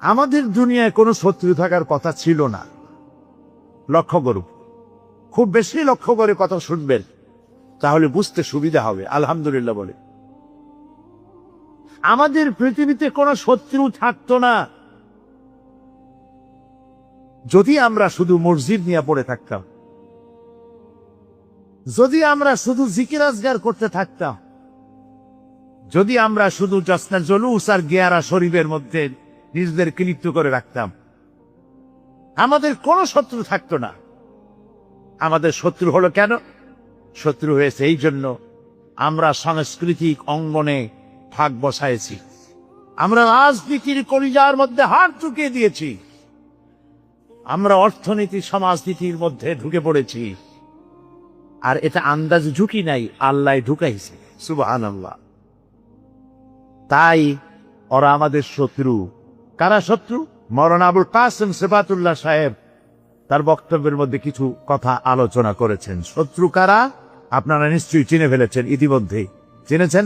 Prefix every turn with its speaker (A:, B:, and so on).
A: আমাদের দুনিয়ায় কোনো শত্রু থাকার কথা ছিল না। লক্ষ্য করুন, খুব বেশি লক্ষ্য করে কথা শুনবেন, তাহলে বুঝতে সুবিধা হবে। আলহামদুলিল্লাহ বলে, আমাদের পৃথিবীতে কোনো শত্রু থাকতো না যদি আমরা শুধু মসজিদ নিয়ে পড়ে থাকতাম, যদি আমরা শুধু জিকির আজগার করতে থাকতাম, যদি আমরা শুধু জসনা জলুস আর গিয়ারা শরীফের মধ্যে নিজেদেরকে লিপ্ত করে রাখতাম, আমাদের কোনো শত্রু থাকতো না। আমাদের শত্রু হলো কেন? শত্রু হয়েছে এই জন্য আমরা সাংস্কৃতিক অঙ্গনে ভাগ বসাইছি, আমরা রাজনীতির কলিজার মধ্যে হাত ঢুকিয়ে দিয়েছি, আমরা অর্থনীতি সমাজনীতির মধ্যে ঢুকে পড়েছি। আর এটা আন্দাজ ঝুঁকি নাই, আল্লাহ ঢুকাইছে। সুবহানাল্লাহ। তাই ওরা আমাদের শত্রু। কারা শত্রু? মৌলানা আবুল কাসেম সিফাতুল্লাহ সাহেব তার বক্তব্যের মধ্যে কিছু কথা আলোচনা করেছেন। শত্রু কারা? আপনারা নিশ্চয়ই চিনে ফেলেছেন, ইতিমধ্যেই চিনেছেন।